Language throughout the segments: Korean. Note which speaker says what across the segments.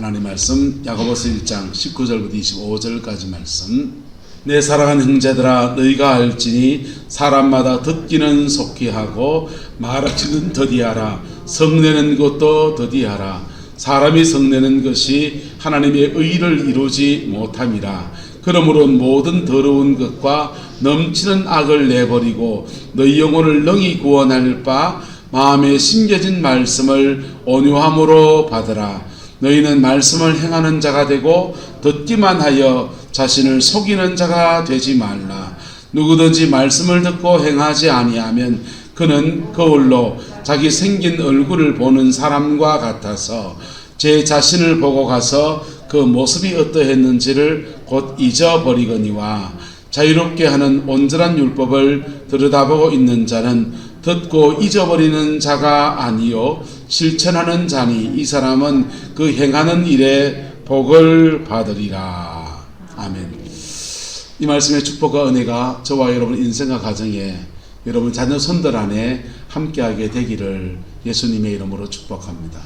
Speaker 1: 하나님 말씀 야고보서 1장 19절부터 25절까지 말씀. 내 사랑하는 형제들아, 너희가 알지니 사람마다 듣기는 속히 하고 말하기는 더디하라. 성내는 것도 더디하라. 사람이 성내는 것이 하나님의 의를 이루지 못함이라. 그러므로 모든 더러운 것과 넘치는 악을 내버리고 너희 영혼을 능히 구원할 바 마음에 심겨진 말씀을 온유함으로 받으라. 너희는 말씀을 행하는 자가 되고 듣기만 하여 자신을 속이는 자가 되지 말라. 누구든지 말씀을 듣고 행하지 아니하면 그는 거울로 자기 생긴 얼굴을 보는 사람과 같아서 제 자신을 보고 가서 그 모습이 어떠했는지를 곧 잊어버리거니와, 자유롭게 하는 온전한 율법을 들여다보고 있는 자는 듣고 잊어버리는 자가 아니요 실천하는 자니 이 사람은 그 행하는 일에 복을 받으리라. 아멘. 이 말씀의 축복과 은혜가 저와 여러분 인생과 가정에, 여러분 자녀 손들 안에 함께하게 되기를 예수님의 이름으로 축복합니다.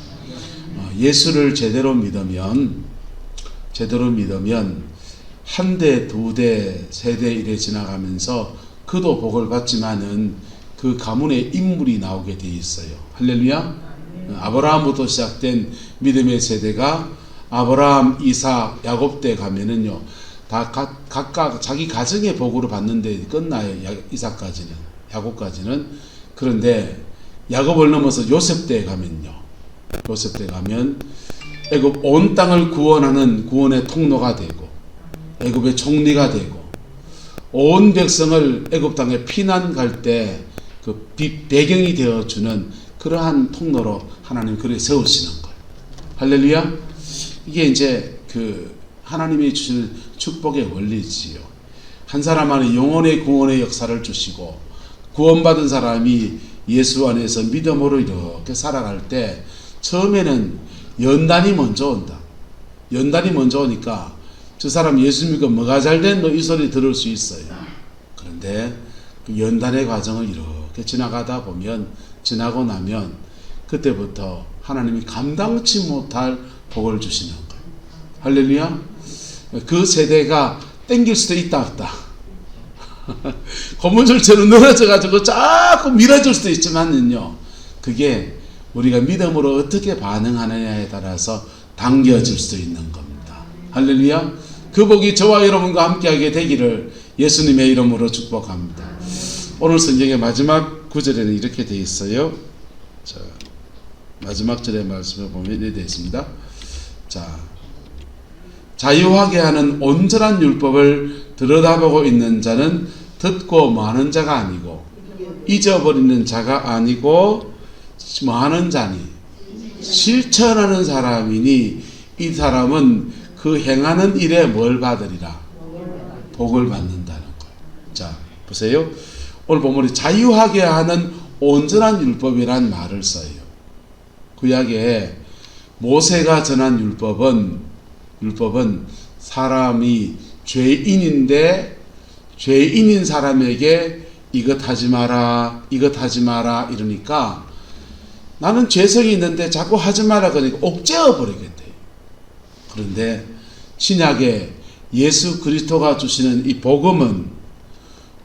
Speaker 1: 예수를 제대로 믿으면 한 대, 두 대, 세 대 이래 지나가면서 그도 복을 받지만은 그 가문의 인물이 나오게 돼 있어요. 할렐루야. 아브라함부터 시작된 믿음의 세대가 아브라함, 이삭, 야곱 때 가면은요, 다 각각 자기 가정의 복으로 받는데 끝나요. 이삭까지는, 야곱까지는. 그런데 야곱을 넘어서 요셉 때 가면요, 요셉 때 가면 애굽 온 땅을 구원하는 구원의 통로가 되고 애굽의 총리가 되고 온 백성을 애굽 땅에 피난 갈 때 그 배경이 되어주는 그러한 통로로 하나님 그를 세우시는 거예요. 할렐루야. 이게 이제 그 하나님이 주시는 축복의 원리지요. 한 사람 안에 영혼의 구원의 역사를 주시고 구원받은 사람이 예수 안에서 믿음으로 이렇게 살아갈 때 처음에는 연단이 먼저 온다. 연단이 먼저 오니까 저 사람 예수 믿고 뭐가 잘된 너 이 소리 들을 수 있어요. 그런데 그 연단의 과정을 이렇게 지나가다 보면, 지나고 나면 그때부터 하나님이 감당치 못할 복을 주시는 거예요. 할렐루야. 그 세대가 땡길 수도 있다 없다. 고무줄처럼 늘어져 가지고 자꾸 밀어줄 수도 있지만은요, 그게 우리가 믿음으로 어떻게 반응하느냐에 따라서 당겨질 수도 있는 겁니다. 할렐루야. 그 복이 저와 여러분과 함께하게 되기를 예수님의 이름으로 축복합니다. 오늘 성경의 마지막 구절에는 이렇게 되어 있어요. 자, 마지막 절의 말씀을 보면 이렇게 되어 있습니다. 자, 자유하게 하는 온전한 율법을 들여다보고 있는 자는 듣고 뭐하는 자가 아니고 잊어버리는 자가 아니고 뭐하는 자니 실천하는 사람이니 이 사람은 그 행하는 일에 뭘 받으리라? 복을 받는다는 거예요. 자, 보세요. 오늘 본문에 자유하게 하는 온전한 율법이란 말을 써요. 구약에 모세가 전한 율법은 사람이 죄인인데 죄인인 사람에게 이것 하지 마라, 이것 하지 마라 이러니까 나는 죄성이 있는데 자꾸 하지 마라 그러니까 옥죄어 버리겠대요. 그런데 신약에 예수 그리스도가 주시는 이 복음은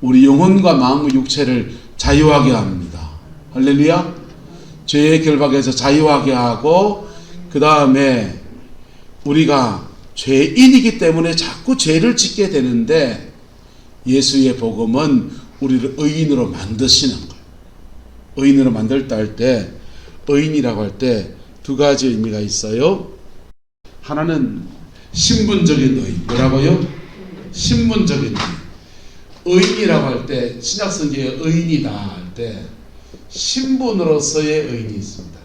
Speaker 1: 우리 영혼과 마음과 육체를 자유하게 합니다. 할렐루야. 죄의 결박에서 자유하게 하고, 그 다음에 우리가 죄인이기 때문에 자꾸 죄를 짓게 되는데 예수의 복음은 우리를 의인으로 만드시는 거예요. 의인으로 만들다 할 때, 의인이라고 할 때 두 가지 의미가 있어요. 하나는 신분적인 의인. 뭐라고요? 신분적인 의인. 의인이라고 할 때, 신약성경에 의인이다 할 때 신분으로서의 의인이 있습니다.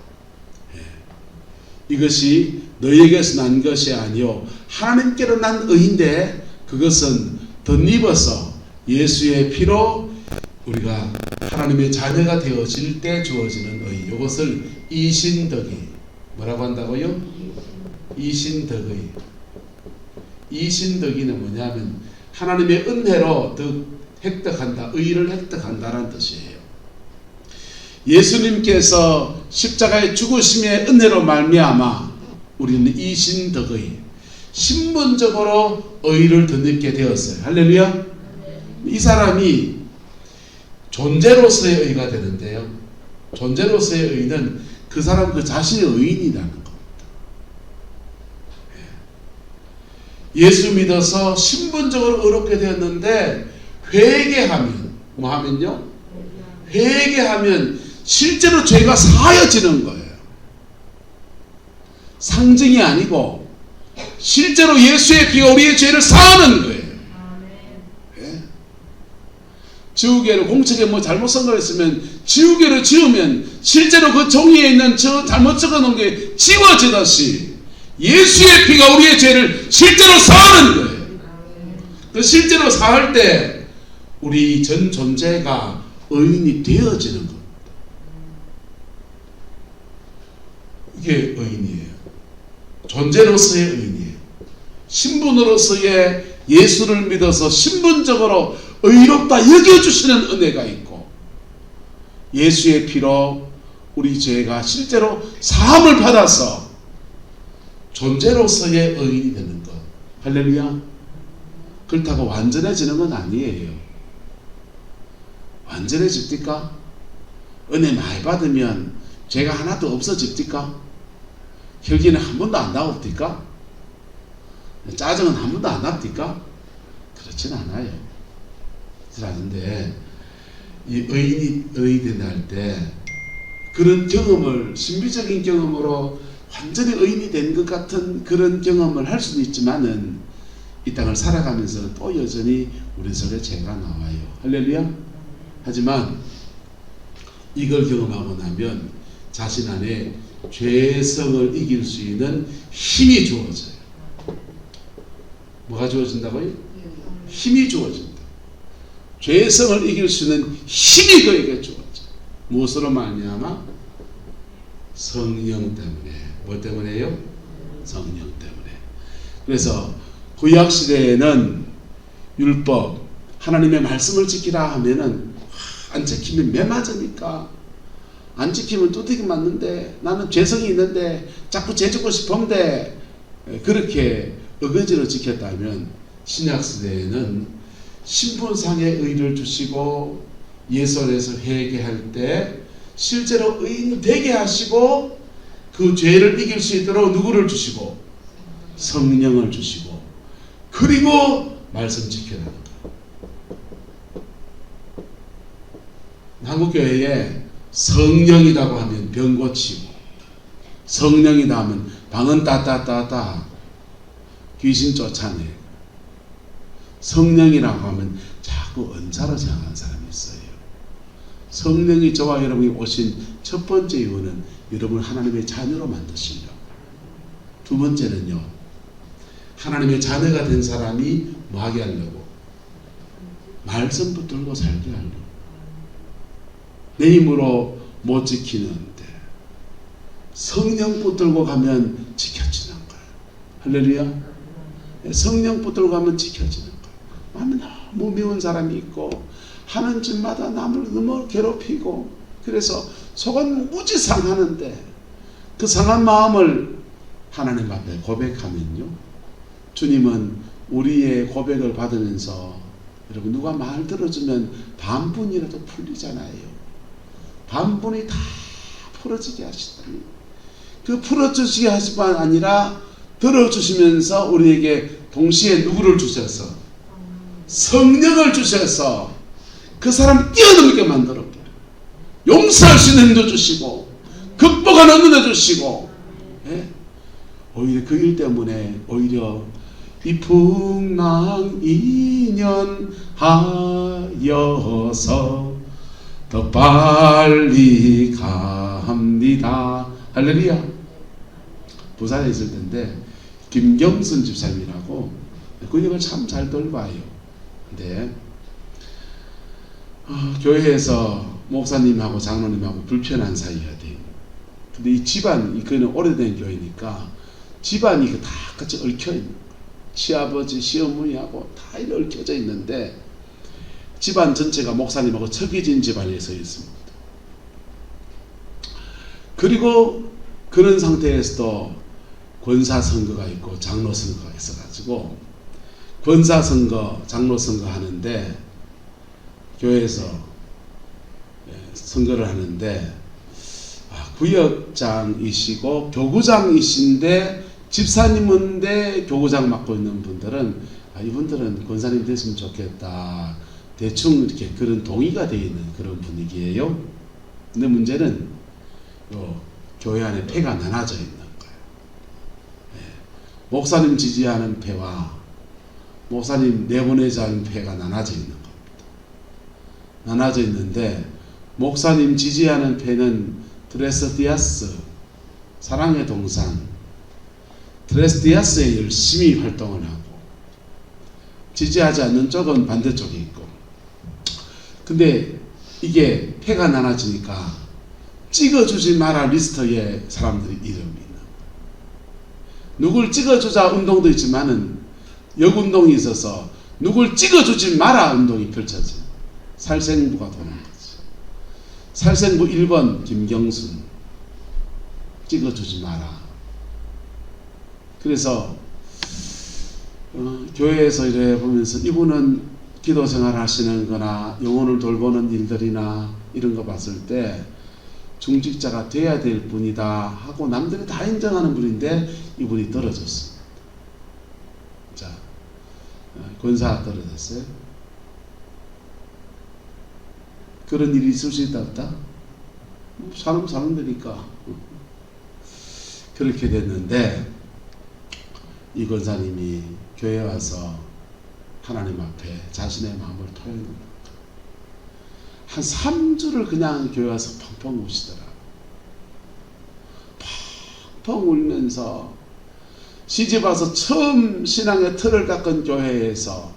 Speaker 1: 이것이 너희에게서 난 것이 아니요 하나님께로 난 의인데, 그것은 덧입어서 예수의 피로 우리가 하나님의 자녀가 되어질 때 주어지는 의. 이것을 이신덕의, 뭐라고 한다고요? 이신덕의. 이신덕의는 뭐냐면 하나님의 은혜로 획득한다, 의를 획득한다는 뜻이에요. 예수님께서 십자가의 죽으심의 은혜로 말미암아 우리는 이신덕의 신분적으로 의를 덧입게 되었어요. 할렐루야. 이 사람이 존재로서의 의가 되는데요, 존재로서의 의는 그 사람 그 자신의 의인이라는 겁니다. 예수 믿어서 신분적으로 의롭게 되었는데 회개하면, 뭐 하면요? 회개하면 실제로 죄가 사하여지는 거예요. 상징이 아니고 실제로 예수의 피가 우리의 죄를 사하는 거예요. 예? 지우개로 공책에 뭐 잘못 쓴 거 있으면 지우개로 지우면 실제로 그 종이에 있는 저 잘못 적어놓은 게 지워지듯이 예수의 피가 우리의 죄를 실제로 사하는 거예요. 그 실제로 사할 때 우리 전 존재가 의인이 되어지는 겁니다. 이게 의인이에요. 존재로서의 의인이에요. 신분으로서의 예수를 믿어서 신분적으로 의롭다 여겨주시는 은혜가 있고, 예수의 피로 우리 죄가 실제로 사함을 받아서 존재로서의 의인이 되는 것. 할렐루야. 그렇다고 완전해지는 건 아니에요. 완전해집니까? 은혜 많이 받으면 죄가 하나도 없어집니까? 혈기는 한 번도 안 나옵니까? 짜증은 한 번도 안 납니까? 그렇진 않아요. 그런데 이 의인이 된다 할 때 그런 경험을, 신비적인 경험으로 완전히 의인이 된 것 같은 그런 경험을 할 수는 있지만은 이 땅을 살아가면서 또 여전히 우리 속에 죄가 나와요. 할렐루야. 하지만 이걸 경험하고 나면 자신 안에 죄성을 이길 수 있는 힘이 주어져요. 뭐가 주어진다고요? 힘이 주어진다. 죄성을 이길 수 있는 힘이 그에게 주어져. 무엇으로 말미암아? 성령 때문에. 뭐 때문에요? 성령 때문에. 그래서 구약 시대에는 율법, 하나님의 말씀을 지키라 하면은 안 지키면 매 맞으니까, 안 지키면 두들기 맞는데, 나는 죄성이 있는데 자꾸 죄 짓고 싶은데, 그렇게 어거지로 지켰다면 신약 시대에는 신분상의 의를 주시고 예수 안에서 회개할 때 실제로 의인 되게 하시고, 그 죄를 이길 수 있도록 누구를 주시고? 성령을 주시고, 그리고 말씀 지켜라는 거예요. 한국교회에 성령이라고 하면 병 고치고, 성령이다 하면 방언 따따따따 귀신 쫓아내, 성령이라고 하면 자꾸 은사로 생각하는 사람이 있어요. 성령이 저와 여러분이 오신 첫 번째 이유는 여러분을 하나님의 자녀로 만드시려고. 두 번째는요, 하나님의 자녀가 된 사람이 뭐하게 하려고? 말씀 붙들고 살게 하려고. 내 힘으로 못 지키는데 성령 붙들고 가면 지켜지는 거예요. 할렐루야. 성령 붙들고 가면 지켜지는 거예요. 마음에 너무 미운 사람이 있고 하는 짓마다 남을 너무 괴롭히고, 그래서 속은 무지 상하는데 그 상한 마음을 하나님 앞에 고백하면요, 주님은 우리의 고백을 받으면서, 여러분 누가 말 들어주면 반분이라도 풀리잖아요. 반분이 다 풀어지게 하시다니, 그 풀어주시게 하실 뿐 아니라 들어주시면서 우리에게 동시에 누구를 주셔서? 성령을 주셔서 그 사람 뛰어넘게 만들었게, 용서할 수 있는 힘도 주시고 극복하는 은혜도 주시고, 예? 오히려 그 일 때문에 오히려 이 풍랑 인연하여서 더 빨리 갑니다. 할렐루야. 부산에 있을 텐데 김경순 집사님이라고, 그 역을 참 잘 돌봐요. 근데 교회에서 목사님하고 장로님하고 불편한 사이야 돼. 근데 이 집안, 이거는 오래된 교회니까 집안이 다 같이 얽혀 있는 거예요. 시아버지, 시어머니하고 다 이렇게 얽혀져 있는데 집안 전체가 목사님하고 척이진 집안에 서 있습니다. 그리고 그런 상태에서도 권사선거가 있고 장로선거가 있어가지고 권사선거, 장로선거 하는데 교회에서 선거를 하는데 구역장이시고 교구장이신데 집사님인데 교구장 맡고 있는 분들은 이분들은 권사님 됐으면 좋겠다. 대충 이렇게 그런 동의가 되어 있는 그런 분위기예요. 근데 문제는 교회 안에 패가 나눠져 있는 거예요. 목사님 지지하는 패와 목사님 내보내자는 패가 나눠져 있는 겁니다. 나눠져 있는데 목사님 지지하는 패는 드레스디아스, 사랑의 동산, 드레스디아스에 열심히 활동을 하고 지지하지 않는 쪽은 반대쪽에 있고, 근데 이게 패가 나눠지니까 찍어주지 마라 리스트에 사람들이 이름이 있는 거예요. 누굴 찍어주자 운동도 있지만은 역운동이 있어서 누굴 찍어주지 마라 운동이 펼쳐져요. 살생부가 도는 거죠. 살생부 1번 김경순 찍어주지 마라. 그래서 교회에서 이래 보면서 이분은 기도 생활 하시는 거나 영혼을 돌보는 일들이나 이런 거 봤을 때 중직자가 돼야 될 분이다 하고 남들이 다 인정하는 분인데 이분이 떨어졌습니다. 자, 권사 떨어졌어요. 그런 일이 있을 수 있다 없다? 사람 사는 데니까 그렇게 됐는데 이 권사님이 교회에 와서 하나님 앞에 자신의 마음을 토해놓는 한 3주를 그냥 교회 와서 펑펑 우시더라고요. 펑펑 울면서 시집 와서 처음 신앙의 틀을 깎은 교회에서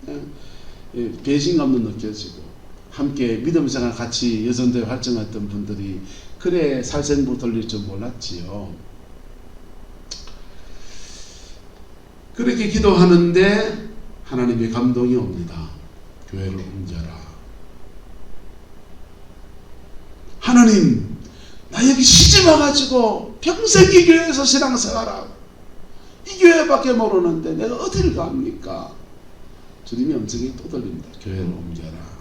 Speaker 1: 그렇게 배신감도 느껴지고 함께 믿음 생활 같이 여전대회 활동했던 분들이 그래 살생부 돌릴 줄 몰랐지요. 그렇게 기도하는데 하나님의 감동이 옵니다. 교회를 옮겨라. 하나님, 나 여기 시집 와가지고 평생 이 교회에서 신앙생활하고 이 교회밖에 모르는데 내가 어디를 갑니까? 주님이 엄청나게 또 돌립니다. 교회를 옮겨라.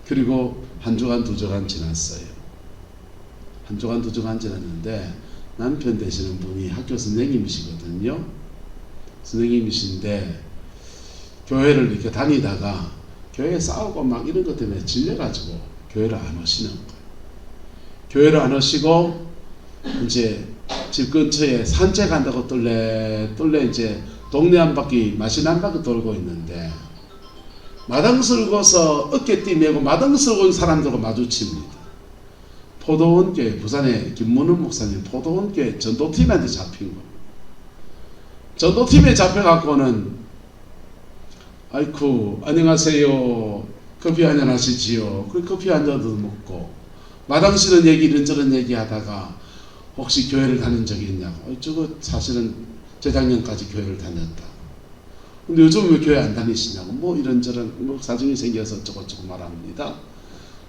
Speaker 1: 그리고 한 주간 두 주간 지났어요. 한 주간 두 주간 지났는데 남편 되시는 분이 학교 선생님이시거든요. 선생님이신데 교회를 이렇게 다니다가 교회 싸우고 막 이런 것 때문에 질려가지고 교회를 안 오시는 거예요. 교회를 안 오시고 이제 집 근처에 산책한다고 똘래 이제 동네 한 바퀴 마신 한 바퀴 돌고 있는데 마당 쓸고서 어깨띠 메고 마당 쓸고 온 사람들과 마주칩니다. 포도원교회, 부산의 김문훈 목사님 포도원교회 전도팀한테 잡힌 겁니다. 전도팀에 잡혀갖고는 아이쿠 안녕하세요 커피 한잔 하시지요. 그 커피 한 잔도 먹고 마당 쓰는 얘기 이런저런 얘기하다가 혹시 교회를 다닌 적이 있냐고. 저거 사실은 재작년까지 교회를 다녔다. 근데 요즘 왜 교회 안 다니시냐고. 뭐 이런저런 사정이 생겨서 어쩌고저쩌고 말합니다.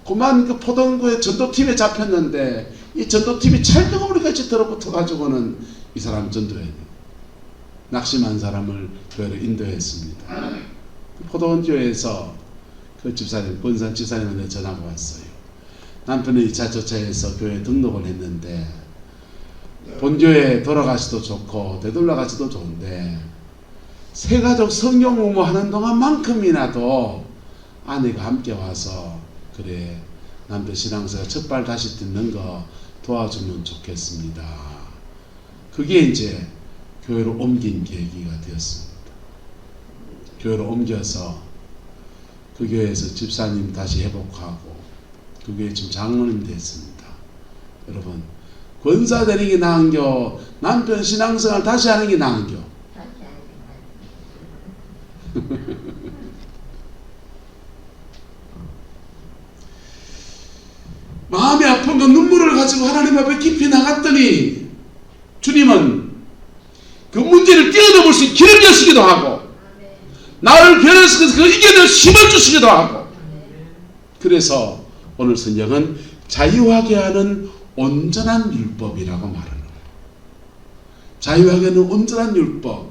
Speaker 1: 그만 그 포동구의 전도팀에 잡혔는데 이 전도팀이 찰떡으로 같이 들어붙어가지고는 이 사람 전도해야 돼. 낙심한 사람을 교회로 인도했습니다. 그 포도원 교회에서 그 집사님, 권산 집사님한테 전화가 왔어요. 남편은 2차 조차에서 교회에 등록을 했는데 본교에 돌아가시도 좋고 되돌아가시도 좋은데 새가족 성경 공부하는 동안만큼이나도 아내가 함께 와서 그래 남편 신앙생활 첫발 다시 듣는 거 도와주면 좋겠습니다. 그게 이제 교회로 옮긴 계기가 되었습니다. 교회로 옮겨서 그 교회에서 집사님 다시 회복하고 그 교회 지금 장로님 됐습니다. 여러분 권사 되는 게 나은겨 남편 신앙생활 다시 하는 게 나은겨? 마음이 아픈 건 눈물을 가지고 하나님 앞에 깊이 나갔더니 주님은 그 문제를 뛰어넘을 수 있는 길을 여시기도 하고 나를 변해서 그 이겨낼 힘을 주시기도 하고 그래서 오늘 성경은 자유하게 하는 온전한 율법이라고 말하는 거예요. 자유하게는 온전한 율법.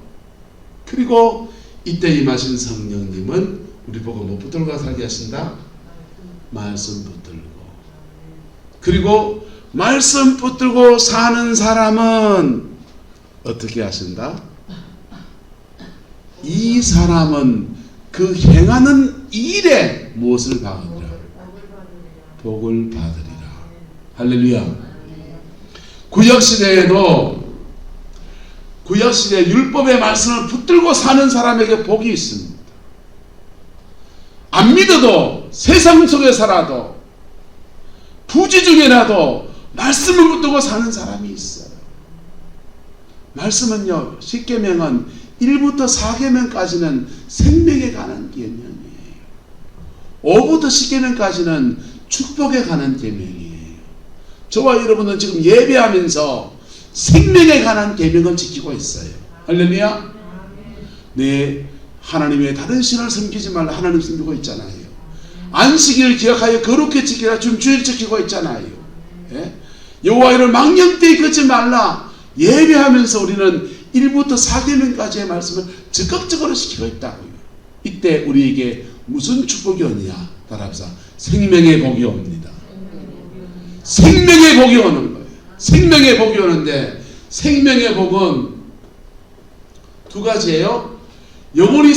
Speaker 1: 그리고 이때 임하신 성령님은 우리 보고 뭐 붙들고 살게 하신다? 말씀 붙들고. 그리고 말씀 붙들고 사는 사람은 어떻게 하신다? 이 사람은 그 행하는 일에 무엇을 받으리라? 복을 받으리라. 할렐루야. 구약시대에도 구약시대 율법의 말씀을 붙들고 사는 사람에게 복이 있습니다. 안 믿어도 세상 속에 살아도 부지 중에라도 말씀을 붙들고 사는 사람이 있어요. 말씀은요, 십계명은 1부터 4계명까지는 생명에 관한 계명이에요. 5부터 10계명까지는 축복에 관한 계명이에요. 저와 여러분은 지금 예배하면서 생명에 관한 계명을 지키고 있어요. 할렐루야. 네, 하나님의 다른 신을 섬기지 말라 하나님 섬기고 있잖아요. 안식일을 기억하여 거룩히 지키라 지금 주일 지키고 있잖아요. 예? 여호와를 망령되이 걷지 말라. 예배하면서 우리는 1부터 4계명까지의 말씀을 적극적으로 지키고 있다고요. 이때 우리에게 무슨 축복이 오느냐? 따라합시다. 생명의 복이 옵니다. 생명의 복이 오는 거예요. 생명의 복이 오는데 생명의 복은 두 가지예요. 영혼이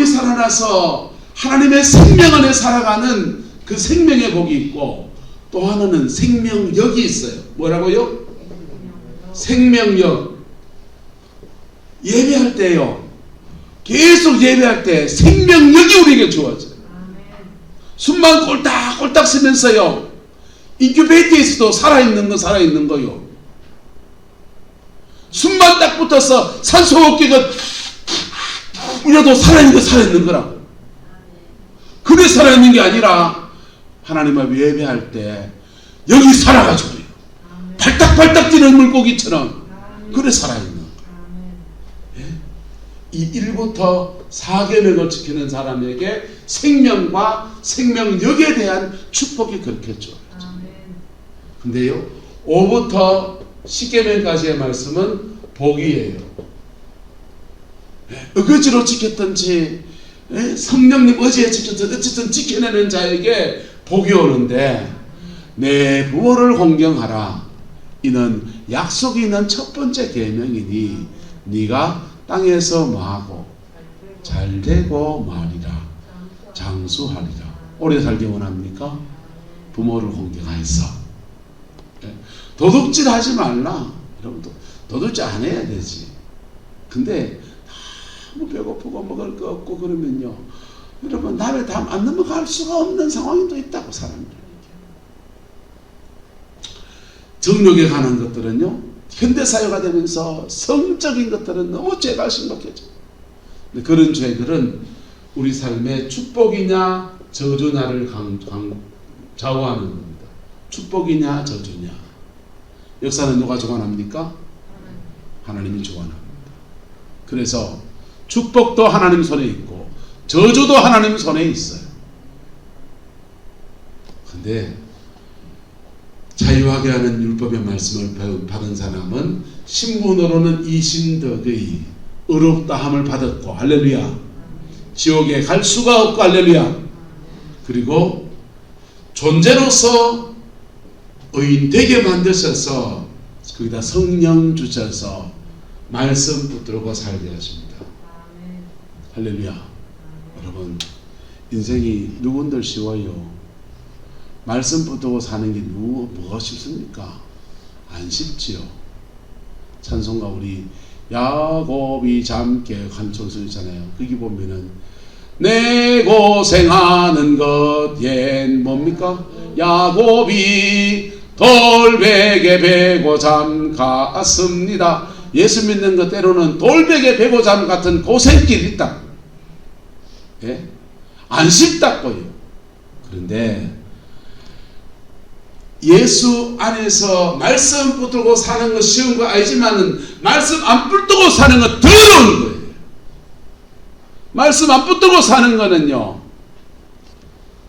Speaker 1: 살아나서 하나님의 생명 안에 살아가는 그 생명의 복이 있고, 또 하나는 생명력이 있어요. 뭐라고요? 생명력. 예배할 때요, 계속 예배할 때 생명력이 우리에게 주어져요. 숨만 꼴딱꼴딱 쓰면서요, 인큐베이터에서도 살아있는 거요. 숨만 딱 붙어서 산소호흡기가 울려도 살아있는 거라고. 그래 살아있는 게 아니라 하나님 앞에 예배할 때 여기 살아가지고요, 발딱발딱 뛰는 물고기처럼 그래 살아있는 거예요. 예? 이 1부터 4계명을 지키는 사람에게 생명과 생명력에 대한 축복이 그렇게 줘요. 근데요, 5부터 10계명까지의 말씀은 복이에요. 어거지로 지켰든지 성령님 의지에 지켰든지 어쨌든 지켜내는 자에게 복이 오는데, 내 부모를 공경하라. 이는 약속이 있는 첫 번째 계명이니 네가 땅에서 뭐하고 잘되고 말이라 장수하리라. 오래 살기 원합니까? 부모를 공경하여서. 도둑질 하지 말라. 여러분, 도둑질 안 해야 되지. 근데 너무 배고프고 먹을 거 없고 그러면요, 여러분, 남의 담 안 넘어갈 수가 없는 상황이 또 있다고, 사람들에게. 정욕에 관한 것들은요, 현대사회가 되면서 성적인 것들은 너무 죄가 심각해져. 그런 죄들은 우리 삶의 축복이냐 저주냐를 좌우하는 겁니다. 축복이냐 저주냐. 역사는 누가 주관합니까? 하나님이 주관합니다. 그래서 축복도 하나님 손에 있고 저주도 하나님 손에 있어요. 근데 자유하게 하는 율법의 말씀을 받은 사람은 신분으로는 이신덕의 의롭다함을 받았고, 할렐루야, 지옥에 갈 수가 없고, 할렐루야, 그리고 존재로서 의인 되게 만드셔서 거기다 성령 주셔서 말씀 붙들고 살게 하십니다. 할렐루야. 여러분, 인생이 누군들 쉬워요? 말씀 붙들고 사는 게 뭐가 쉽습니까? 안 쉽지요. 찬송가 우리 야곱이 잠깨 한 찬송 있잖아요. 거기 보면은 내 고생하는 것 얜 뭡니까? 야곱이 돌베개 베고 잠 갔습니다. 예수 믿는 것 때로는 돌베개 베고 잠 같은 고생길이 있다. 예? 안 쉽다고요. 그런데 예수 안에서 말씀 붙들고 사는 거 쉬운 거 알지만은 말씀 안 붙들고 사는 거 더 어려운 거예요. 말씀 안 붙들고 사는 거는요,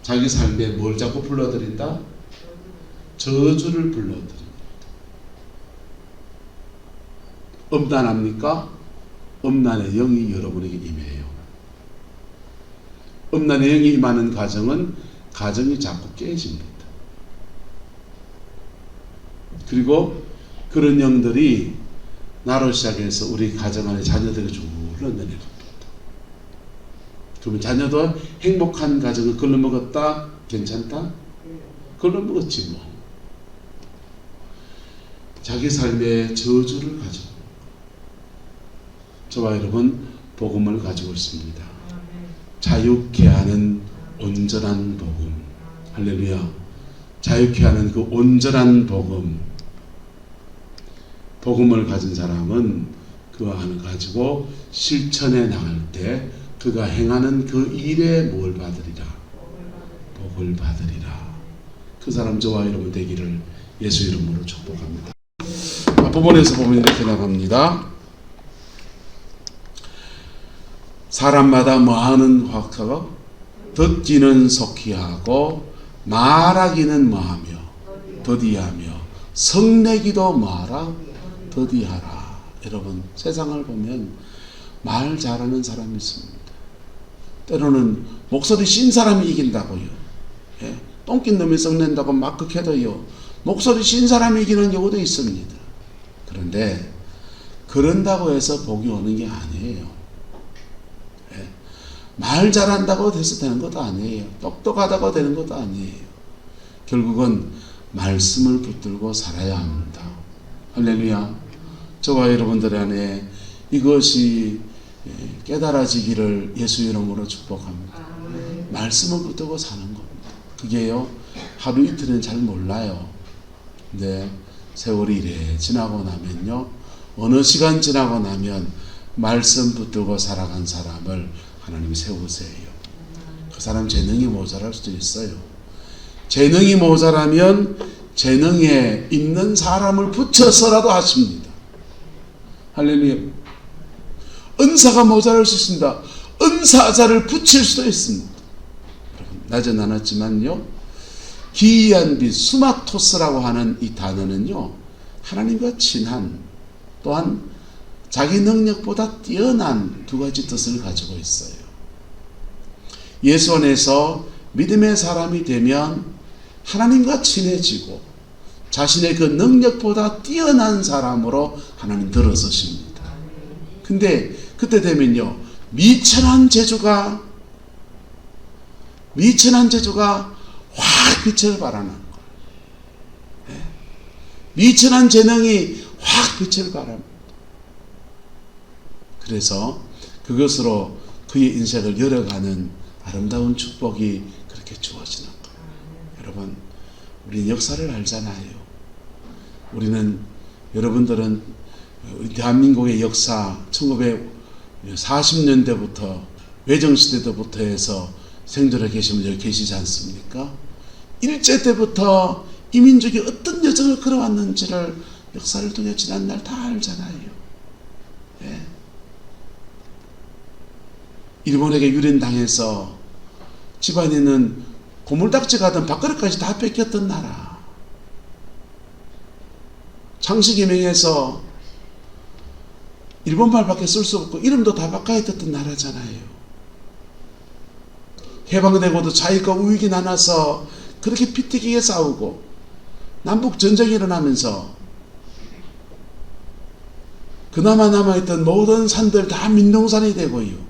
Speaker 1: 자기 삶에 뭘 자꾸 불러들인다? 저주를 불러드립니다. 음란합니까? 음란의 영이 여러분에게 임해요. 음란의 영이 임하는 가정은 가정이 자꾸 깨집니다. 그리고 그런 영들이 나로 시작해서 우리 가정 안에 자녀들에게 쭉 흘러내립니다. 그러면 자녀도 행복한 가정을 걸러먹었다? 괜찮다? 걸러먹었지 뭐. 자기 삶의 저주를 가지고 저와 여러분 복음을 가지고 있습니다. 자유케 하는 온전한 복음. 할렐루야. 자유케 하는 그 온전한 복음을 가진 사람은 그와 하나 가지고 실천해 나갈 때 그가 행하는 그 일에 뭘 받으리라? 복을 받으리라. 그 사람 저와 여러분 되기를 예수 이름으로 축복합니다. 앞부분에서 보면 이렇게 나갑니다. 사람마다 뭐하는 화가가 듣기는 속히 하고 말하기는 뭐하며 더디하며 성내기도 뭐하라 더디하라. 여러분 세상을 보면 말 잘하는 사람이 있습니다. 때로는 목소리 쉰 사람이 이긴다고요. 예? 똥낀 놈이 썩낸다고 막 극해도요. 목소리 쉰 사람이 이기는 경우도 있습니다. 그런데 그런다고 해서 복이 오는 게 아니에요. 예? 말 잘한다고 해서 되는 것도 아니에요. 똑똑하다고 되는 것도 아니에요. 결국은 말씀을 붙들고 살아야 합니다. 할렐루야. 저와 여러분들 안에 이것이 깨달아지기를 예수 이름으로 축복합니다. 말씀을 붙들고 사는 겁니다. 그게요 하루 이틀은 잘 몰라요. 근데 세월이 이래 지나고 나면요, 어느 시간 지나고 나면 말씀 붙들고 살아간 사람을 하나님이 세우세요. 그 사람 재능이 모자랄 수도 있어요. 재능이 모자라면 재능에 있는 사람을 붙여서라도 하십니다. 할렐루야. 은사가 모자랄 수 있습니다. 은사자를 붙일 수도 있습니다. 낮에 나눴지만요, 기이한 빛, 수마토스라고 하는 이 단어는요, 하나님과 친한, 또한 자기 능력보다 뛰어난 두 가지 뜻을 가지고 있어요. 예수 안에서 믿음의 사람이 되면 하나님과 친해지고 자신의 그 능력보다 뛰어난 사람으로 하나님 들어서십니다. 근데 그때 되면요, 미천한 재주가 확 빛을 발하는 거예요. 미천한 재능이 확 빛을 발합니다. 그래서 그것으로 그의 인생을 열어가는 아름다운 축복이 그렇게 주어지는 거예요. 여러분, 우리는 역사를 알잖아요. 여러분들은 대한민국의 역사 1940년대부터 외정시대 때부터 해서 생존해 계시면 여기 계시지 않습니까? 일제 때부터 이 민족이 어떤 여정을 걸어왔는지를 역사를 통해 지난 날 다 알잖아요. 예. 일본에게 유린당해서 집안에는 고물딱지 가던 밥그릇까지 다 뺏겼던 나라. 창식이 명해서 일본말밖에 쓸 수 없고 이름도 다 바꿔야 됐던 나라잖아요. 해방되고도 자유가 우익이 나눠서 그렇게 피튀기게 싸우고 남북 전쟁이 일어나면서 그나마 남아있던 모든 산들 다 민둥산이 되고요.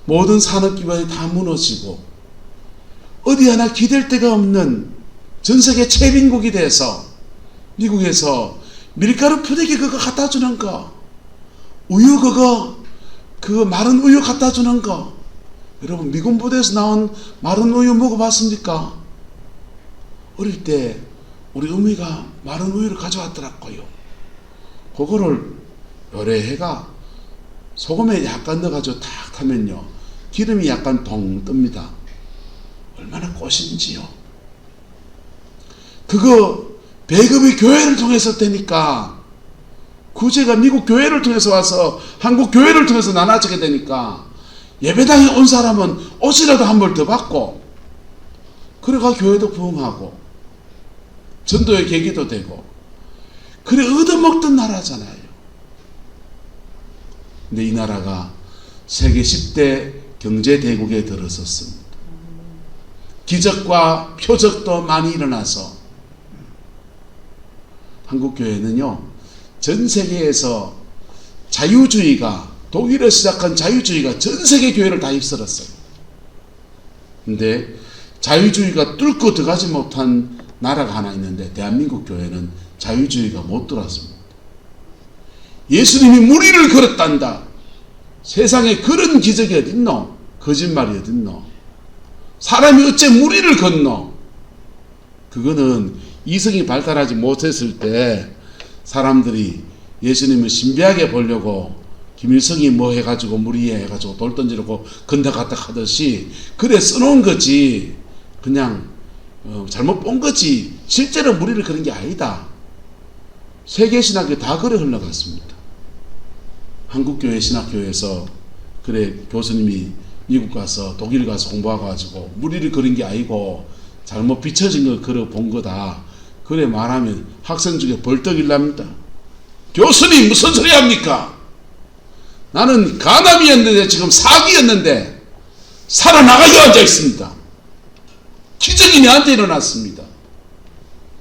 Speaker 1: 모든 산업기관이 다 무너지고 어디 하나 기댈 데가 없는 전세계 최빈국이 돼서 미국에서 밀가루 푸대기 그거 갖다 주는 거, 우유 그거 마른 우유 갖다 주는 거, 여러분 미군 부대에서 나온 마른 우유 먹어봤습니까? 어릴 때 우리 어머니가 마른 우유를 가져왔더라고요. 그거를 요래해가 소금에 약간 넣어가지고 탁 하면요, 기름이 약간 동 뜹니다. 얼마나 꽃인지요. 그거 배급이 교회를 통해서 되니까, 구제가 미국 교회를 통해서 와서 한국 교회를 통해서 나눠지게 되니까 예배당에 온 사람은 옷이라도 한 벌 더 받고, 그래가 교회도 부흥하고 전도의 계기도 되고 그래 얻어먹던 나라잖아요. 근데 이 나라가 세계 10대 경제대국에 들어섰습니다. 기적과 표적도 많이 일어나서 한국교회는요, 전 세계에서 자유주의가, 독일에서 시작한 자유주의가 전 세계 교회를 다 휩쓸었어요. 근데 자유주의가 뚫고 들어가지 못한 나라가 하나 있는데 대한민국 교회는 자유주의가 못 들어왔습니다. 예수님이 무리를 걸었단다. 세상에 그런 기적이 어딨노? 거짓말이 어딨노? 사람이 어째 무리를 걷노? 그거는 이성이 발달하지 못했을 때 사람들이 예수님을 신비하게 보려고 김일성이 뭐 해가지고 무리해 해가지고 돌 던지려고 건다 갔다 하듯이 그래 써놓은 거지. 그냥 잘못 본 거지. 실제로 무리를 그런 게 아니다. 세계신학이 다 그래 흘러갔습니다. 한국교회 신학교에서 그래 교수님이 미국 가서 독일 가서 공부해가지고 무리를 그린 게 아니고 잘못 비춰진 걸 그려 본 거다. 그래 말하면 학생 중에 벌떡 일납니다. 교수님 무슨 소리 합니까? 나는 간암이었는데 지금 사기였는데 살아나가게 앉아 있습니다. 기적이 내한테 일어났습니다.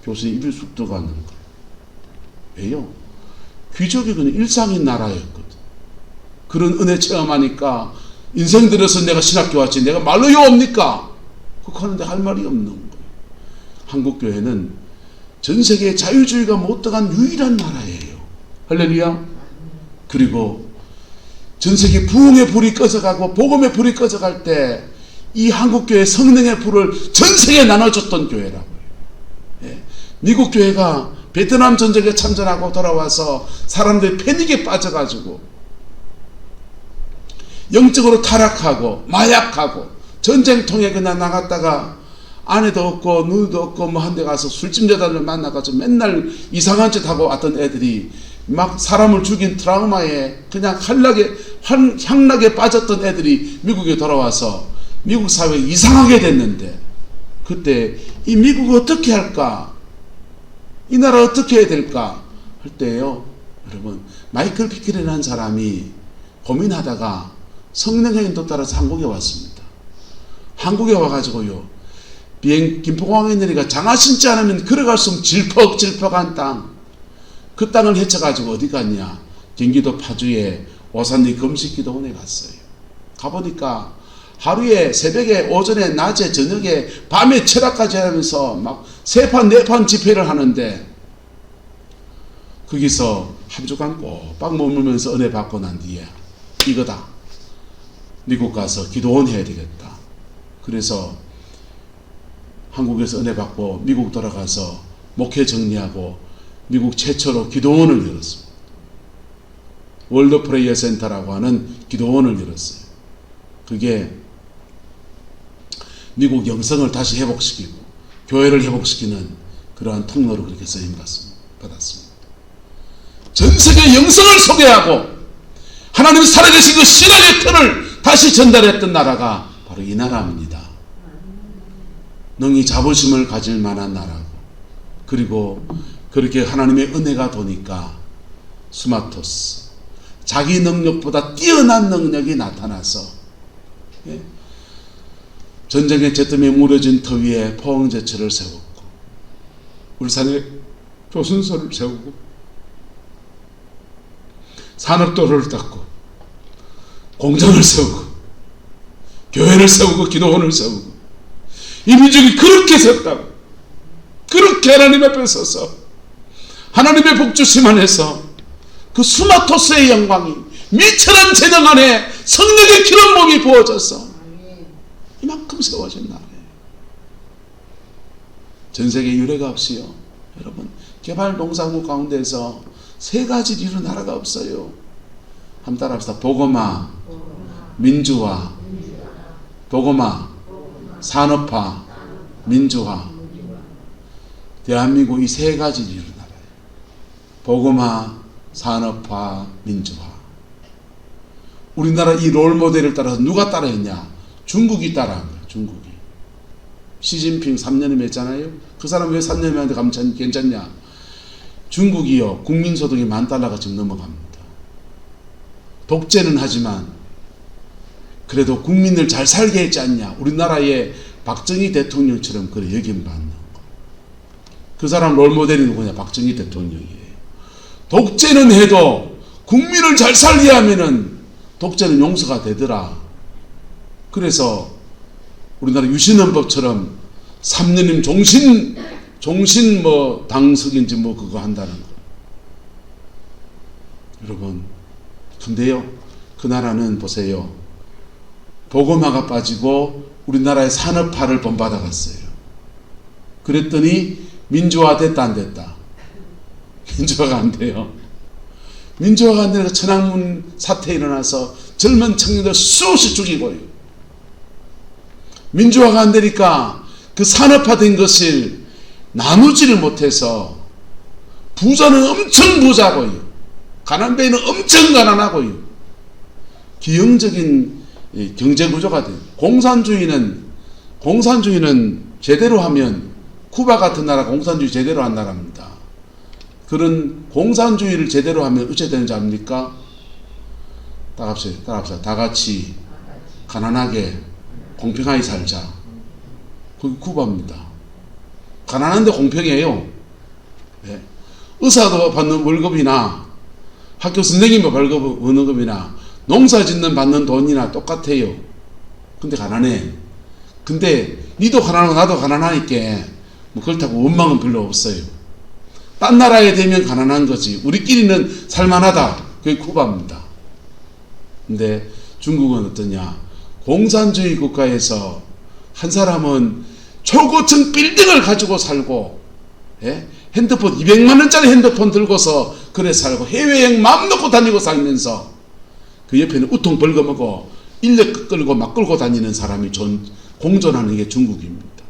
Speaker 1: 교수님 입이 쑥 들어가는 거예요. 왜요? 귀족이 그냥 일상인 나라였거든. 그런 은혜 체험하니까 인생 들어서 내가 신학교 왔지 내가 말로 요옵니까? 그거 하는데 할 말이 없는 거예요. 한국교회는 전 세계에 자유주의가 못 들어간 유일한 나라예요. 할렐루야. 그리고 전 세계 부흥의 불이 꺼져가고 복음의 불이 꺼져갈 때 이 한국교회 성령의 불을 전 세계에 나눠줬던 교회라고요. 예. 미국 교회가 베트남 전쟁에 참전하고 돌아와서 사람들이 패닉에 빠져가지고 영적으로 타락하고 마약하고 전쟁통에 그냥 나갔다가 아내도 없고 누이도 없고 뭐 한 데 가서 술집 여자를 만나가지고 맨날 이상한 짓 하고 왔던 애들이 막 사람을 죽인 트라우마에 그냥 향락에 빠졌던 애들이 미국에 돌아와서 미국 사회에 이상하게 됐는데 그때 이 미국 어떻게 할까? 이 나라 어떻게 해야 될까? 할 때요. 여러분 마이클 피켈이라는 사람이 고민하다가 성령의 인도 따라서 한국에 왔습니다. 한국에 와가지고요. 김포공항에 내리가 장화 신지 않으면 걸어갈 수 없는 질퍽질퍽한 땅. 그 땅을 헤쳐가지고 어디 갔냐? 경기도 파주에 오산리 금식기도원에 갔어요. 가보니까 하루에 새벽에 오전에 낮에 저녁에 밤에 철학까지 하면서 막 3판 4판 집회를 하는데 거기서 한 주간 꼬박 머물면서 은혜 받고 난 뒤에 이거다. 미국 가서 기도원 해야 되겠다. 그래서 한국에서 은혜 받고 미국 돌아가서 목회 정리하고 미국 최초로 기도원을 열었습니다. 월드 프레이어 센터라고 하는 기도원을 열었어요. 그게 미국 영성을 다시 회복시키고 교회를 회복시키는 그러한 통로로 그렇게 쓰임 받았습니다. 전 세계 영성을 소개하고 하나님 살아계신 그 신앙의 틀을 다시 전달했던 나라가 바로 이 나라입니다. 능히 자부심을 가질 만한 나라고 그리고 그렇게 하나님의 은혜가 도니까 스마토스 자기 능력보다 뛰어난 능력이 나타나서 전쟁의 잿더미에 무너진 터 위에 포항제철을 세웠고 울산에 조선소를 세우고 산업도로를 닦고 공장을 세우고 교회를 세우고 기도원을 세우고 이 민족이 그렇게 섰다고 그렇게 하나님 앞에 서서 하나님의 복주심 안에서 그 수마토스의 영광이 미천한 재능 안에 성령의 기름 몸이 부어져서 이만큼 세워진 나라예요. 전 세계 유례가 없이요. 여러분 개발동산국 가운데서 3가지 이루는 나라가 없어요. 한번 따라합시다. 보고마, 민주화, 보고마, 산업화, 민주화. 대한민국 이 3가지 이루는 나라예요. 보고마, 산업화, 민주화. 우리나라 이 롤모델을 따라서 누가 따라했냐? 중국이 따라한 거예요. 시진핑 3년이면 했잖아요. 그 사람 왜 3년이면 가면 괜찮냐? 중국이요, 국민소득이 10,000달러가 지금 넘어갑니다. 독재는 하지만 그래도 국민을 잘 살게 했지 않냐. 우리나라의 박정희 대통령처럼 그래 여김받는 거. 그 사람 롤모델이 누구냐? 박정희 대통령이에요. 독재는 해도 국민을 잘 살게 하면은 독재는 용서가 되더라. 그래서 우리나라 유신헌법처럼 3년이면 종신 뭐 당석인지 뭐 그거 한다는 거. 여러분, 근데요, 그 나라는 보세요. 보고마가 빠지고 우리나라의 산업화를 본받아갔어요. 그랬더니 민주화 됐다 안 됐다? 민주화가 안 돼요. 민주화가 안 되니까 천안문 사태 일어나서 젊은 청년들 수없이 죽이고요. 민주화가 안 되니까 그 산업화된 것을 나누지를 못해서 부자는 엄청 부자고요. 가난뱅이는 엄청 가난하고요. 기형적인 경제구조가 돼요. 공산주의는 제대로 하면 쿠바 같은 나라 공산주의 제대로 한 나라입니다. 그런 공산주의를 제대로 하면 어찌 되는지 압니까? 따라합시다. 다 같이 가난하게 공평하게 살자. 그게 쿠바입니다. 가난한데 공평해요. 네. 의사도 받는 월급이나 학교 선생님도 받는 월급이나 농사 짓는 받는 돈이나 똑같아요. 근데 가난해. 근데 니도 가난하고 나도 가난하니까 뭐 그렇다고 원망은 별로 없어요. 딴 나라에 되면 가난한 거지. 우리끼리는 살만하다. 그게 쿠바입니다. 근데 중국은 어떠냐? 공산주의 국가에서 한 사람은 초고층 빌딩을 가지고 살고, 예? 핸드폰 200만 원짜리 핸드폰 들고서 그래 살고 해외여행 마음 놓고 다니고 살면서 그 옆에는 우통 벌거먹고 인력 끌고 막 끌고 다니는 사람이 공존하는 게 중국입니다.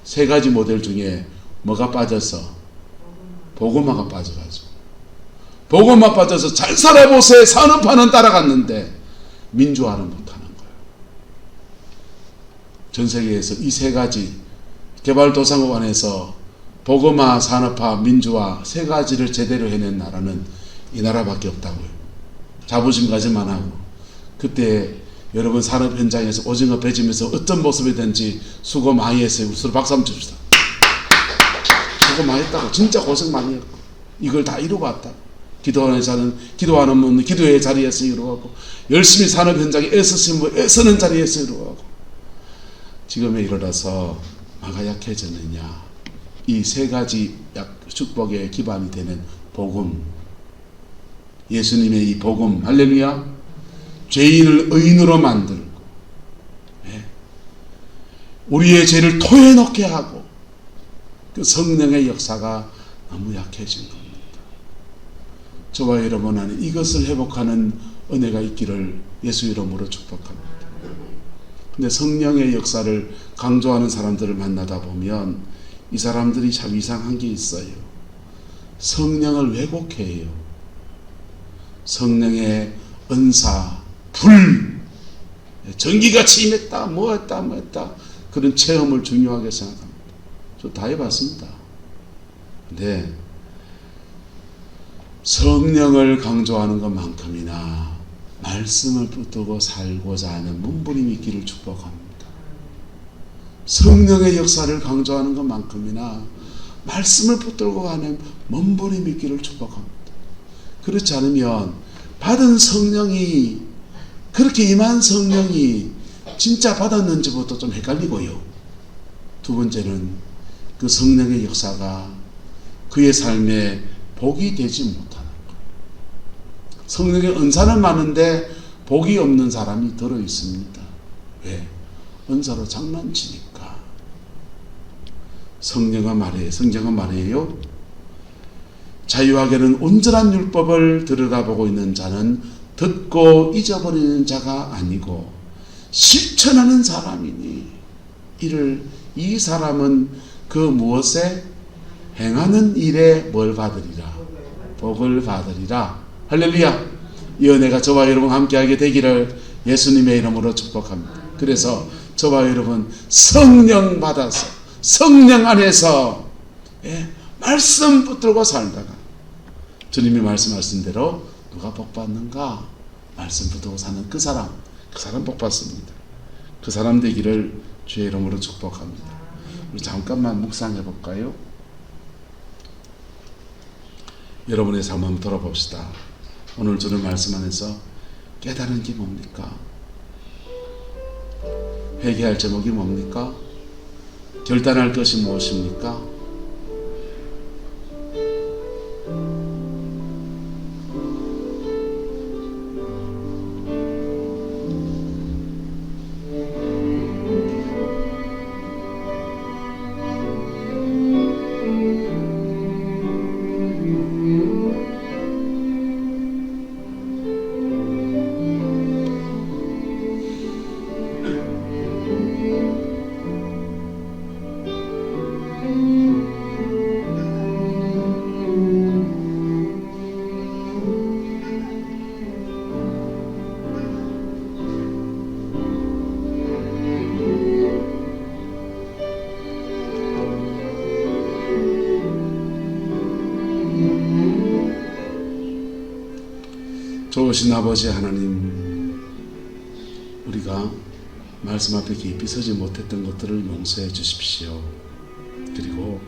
Speaker 1: 세 가지 모델 중에 뭐가 빠져서? 보고마가 빠져가지고. 보고마 빠져서 잘 살아보세요. 산업화는 따라갔는데 민주화는 못하는 거예요. 전 세계에서 이 세 가지 개발도상국 안에서 보고마, 산업화, 민주화 세 가지를 제대로 해낸 나라는 이 나라밖에 없다고요. 자부심 가지만 하고. 그때 여러분 산업 현장에서 오징어 배지면서 어떤 모습이든지 수고 많이 했어요. 서로 박수 한번 칩시다. 수고 많이 했다고. 진짜 고생 많이 했고 이걸 다 이루어봤다. 기도하는 분 기도의 자리에서 이루어가고 열심히 산업 현장에 애쓰신 분 애쓰는 자리에서 이루어가고 지금에 이르러서 마가 약해졌느냐. 이 세 가지 축복의 기반이 되는 복음, 예수님의 이 복음, 할렐루야. 죄인을 의인으로 만들고, 네. 우리의 죄를 토해놓게 하고, 그 성령의 역사가 너무 약해진 겁니다. 저와 여러분 안에 이것을 회복하는 은혜가 있기를 예수 이름으로 축복합니다. 근데 성령의 역사를 강조하는 사람들을 만나다 보면 이 사람들이 참 이상한 게 있어요. 성령을 왜곡해요. 성령의 은사, 불, 전기같이 임했다, 뭐했다 그런 체험을 중요하게 생각합니다. 저 다 해봤습니다. 근데 성령을 강조하는 것만큼이나 말씀을 붙들고 살고자 하는 몸부림이 있기를 축복합니다. 성령의 역사를 강조하는 것만큼이나 말씀을 붙들고 가는 몸부림이 있기를 축복합니다. 그렇지 않으면 받은 성령이 그렇게 임한 성령이 진짜 받았는지부터 좀 헷갈리고요. 두 번째는 그 성령의 역사가 그의 삶에 복이 되지 못하는 것. 성령의 은사는 많은데 복이 없는 사람이 들어 있습니다. 왜? 은사로 장난치니까. 성경은 말이에요. 자유하게는 온전한 율법을 들여다보고 있는 자는 듣고 잊어버리는 자가 아니고 실천하는 사람이니 이 사람은 그 무엇에 행하는 일에 뭘 받으리라? 복을 받으리라. 할렐루야. 이 은혜가 저와 여러분 함께하게 되기를 예수님의 이름으로 축복합니다. 그래서 저와 여러분 성령 받아서 성령 안에서 말씀 붙들고 살다가 주님이 말씀하신 대로 누가 복 받는가? 말씀 붙들고 사는 그 사람 복 받습니다. 그 사람 되기를 주의 이름으로 축복합니다. 우리 잠깐만 묵상해 볼까요? 여러분의 삶 한번 돌아봅시다. 오늘 주는 말씀 안에서 깨달은 게 뭡니까? 회개할 제목이 뭡니까? 결단할 것이 무엇입니까? 좋으신 아버지 하나님, 우리가 말씀 앞에 깊이 서지 못했던 것들을 용서해 주십시오. 그리고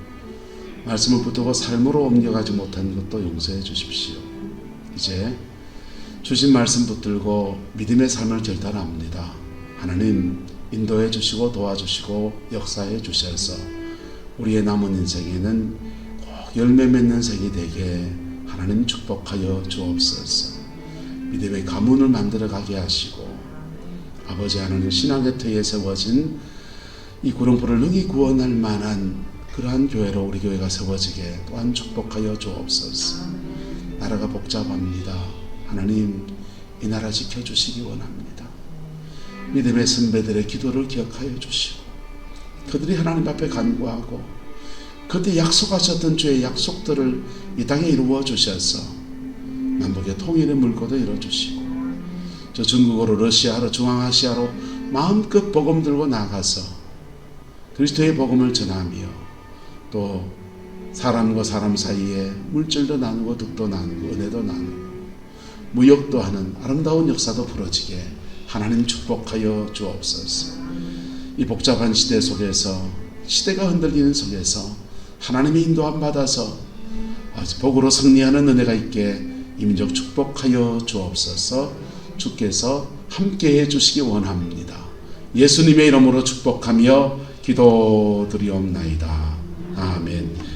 Speaker 1: 말씀을 붙들고 삶으로 옮겨가지 못한 것도 용서해 주십시오. 이제 주신 말씀 붙들고 믿음의 삶을 결단합니다. 하나님 인도해 주시고 도와주시고 역사해 주셔서 우리의 남은 인생에는 꼭 열매 맺는 생이 되게 하나님 축복하여 주옵소서. 믿음의 가문을 만들어가게 하시고 아버지 하나님 신앙의 터에 세워진 이 구룡포를 능히 구원할 만한 그러한 교회로 우리 교회가 세워지게 또한 축복하여 주옵소서. 나라가 복잡합니다. 하나님 이 나라 지켜주시기 원합니다. 믿음의 선배들의 기도를 기억하여 주시고 그들이 하나님 앞에 간구하고 그들이 약속하셨던 주의 약속들을 이 땅에 이루어 주셔서 남북의 통일의 물꼬도 이루어주시고 저 중국으로 러시아로 중앙아시아로 마음껏 복음 들고 나가서 그리스도의 복음을 전하며 또 사람과 사람 사이에 물질도 나누고 덕도 나누고 은혜도 나누고 무역도 하는 아름다운 역사도 벌어지게 하나님 축복하여 주옵소서. 이 복잡한 시대 속에서 시대가 흔들리는 속에서 하나님의 인도함 받아서 복으로 승리하는 은혜가 있게 이민족 축복하여 주옵소서. 주께서 함께해 주시기 원합니다. 예수님의 이름으로 축복하며 기도드리옵나이다. 아멘.